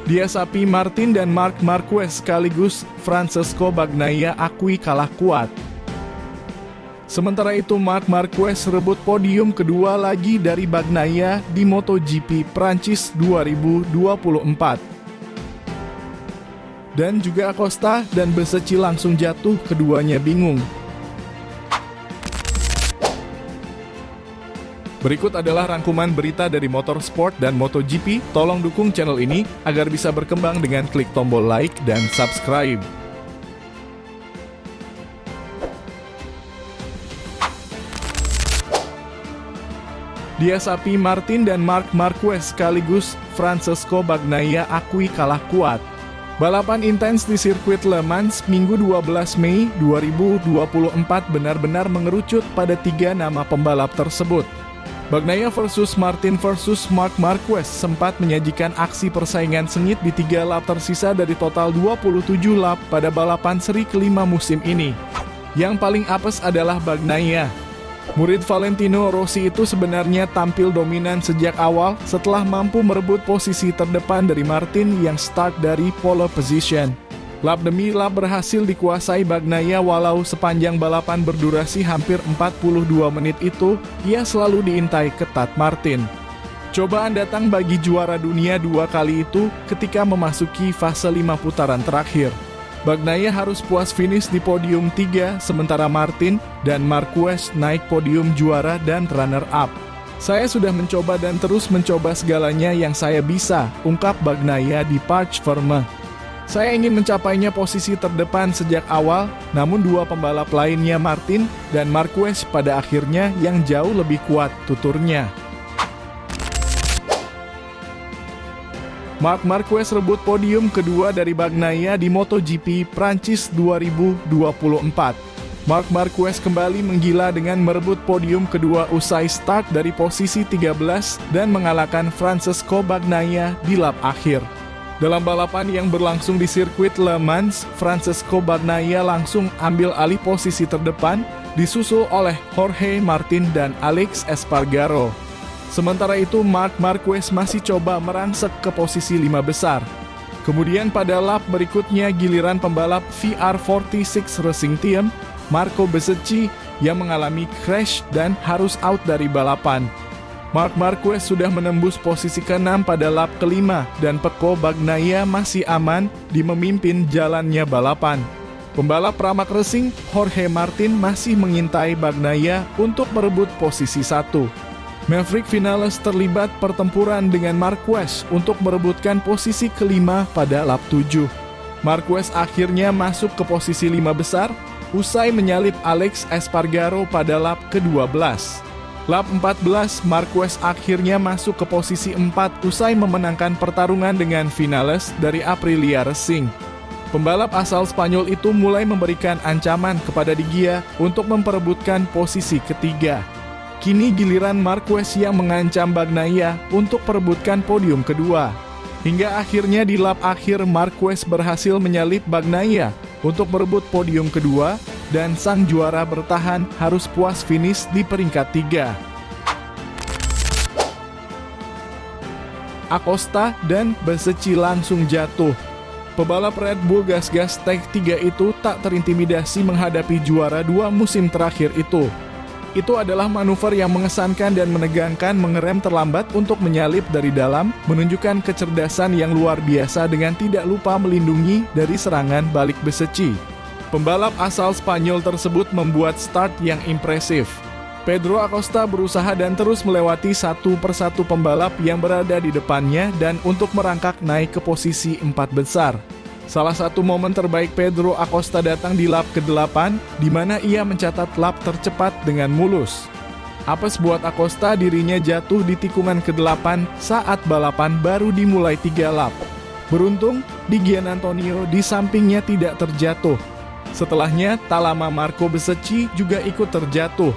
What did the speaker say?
Diasapi Martin dan Marc Marquez sekaligus Francesco Bagnaia akui kalah kuat. Sementara itu Marc Marquez rebut podium kedua lagi dari Bagnaia di MotoGP Prancis 2024. Dan juga Acosta dan Bezzecchi langsung jatuh, keduanya bingung. Berikut adalah rangkuman berita dari motorsport dan MotoGP. Tolong dukung channel ini agar bisa berkembang dengan klik tombol like dan subscribe. Diasapi Martin dan Marc Marquez sekaligus Francesco Bagnaia akui kalah kuat. Balapan intens di sirkuit Le Mans Minggu 12 Mei 2024 benar-benar mengerucut pada 3 nama pembalap tersebut. Bagnaia versus Martin versus Marc Marquez sempat menyajikan aksi persaingan sengit di 3 lap tersisa dari total 27 lap pada balapan seri kelima musim ini. Yang paling apes adalah Bagnaia. Murid Valentino Rossi itu sebenarnya tampil dominan sejak awal setelah mampu merebut posisi terdepan dari Martin yang start dari pole position. Lap demi lap berhasil dikuasai Bagnaia walau sepanjang balapan berdurasi hampir 42 menit itu, ia selalu diintai ketat Martin. Cobaan datang bagi juara dunia 2 kali itu ketika memasuki fase 5 putaran terakhir. Bagnaia harus puas finish di podium 3, sementara Martin dan Marquez naik podium juara dan runner-up. Saya sudah mencoba dan terus mencoba segalanya yang saya bisa, ungkap Bagnaia di Parc Ferme. Saya ingin mencapainya posisi terdepan sejak awal, namun 2 pembalap lainnya Martin dan Marquez pada akhirnya yang jauh lebih kuat, tuturnya. Marc Marquez rebut podium kedua dari Bagnaia di MotoGP Prancis 2024. Marc Marquez kembali menggila dengan merebut podium kedua usai start dari posisi 13 dan mengalahkan Francesco Bagnaia di lap akhir. Dalam balapan yang berlangsung di sirkuit Le Mans, Francesco Bagnaia langsung ambil alih posisi terdepan, disusul oleh Jorge Martin dan Alex Espargaro. Sementara itu, Marc Marquez masih coba merangsek ke posisi 5 besar. Kemudian pada lap berikutnya giliran pembalap VR46 Racing Team, Marco Bezzecchi, yang mengalami crash dan harus out dari balapan. Marc Marquez sudah menembus posisi ke-6 pada lap kelima dan Pecco Bagnaia masih aman di memimpin jalannya balapan. Pembalap Pramac Racing, Jorge Martin masih mengintai Bagnaia untuk merebut posisi 1. Maverick Vinales terlibat pertempuran dengan Marquez untuk merebutkan posisi kelima pada lap 7. Marquez akhirnya masuk ke posisi 5 besar usai menyalip Alex Espargaro pada lap ke-12. Lap 14, Marquez akhirnya masuk ke posisi 4 usai memenangkan pertarungan dengan Vinales dari Aprilia Racing. Pembalap asal Spanyol itu mulai memberikan ancaman kepada Di Gia untuk memperebutkan posisi ketiga. Kini giliran Marquez yang mengancam Bagnaia untuk perebutkan podium kedua. Hingga akhirnya di lap akhir Marquez berhasil menyalip Bagnaia untuk merebut podium kedua, dan sang juara bertahan harus puas finish di peringkat 3. Acosta dan Bezzecchi langsung jatuh. Pebalap Red Bull gas-gas tag 3 itu tak terintimidasi menghadapi juara 2 musim terakhir itu. Itu adalah manuver yang mengesankan dan menegangkan, mengerem terlambat untuk menyalip dari dalam, menunjukkan kecerdasan yang luar biasa dengan tidak lupa melindungi dari serangan balik Bezzecchi. Pembalap asal Spanyol tersebut membuat start yang impresif. Pedro Acosta berusaha dan terus melewati satu persatu pembalap yang berada di depannya dan untuk merangkak naik ke posisi 4 besar. Salah satu momen terbaik Pedro Acosta datang di lap ke-8, di mana ia mencatat lap tercepat dengan mulus. Apes buat Acosta, dirinya jatuh di tikungan ke-8 saat balapan baru dimulai 3 lap. Beruntung, Di Giannantonio di sampingnya tidak terjatuh. Setelahnya, tak lama Marco Bezzecchi juga ikut terjatuh.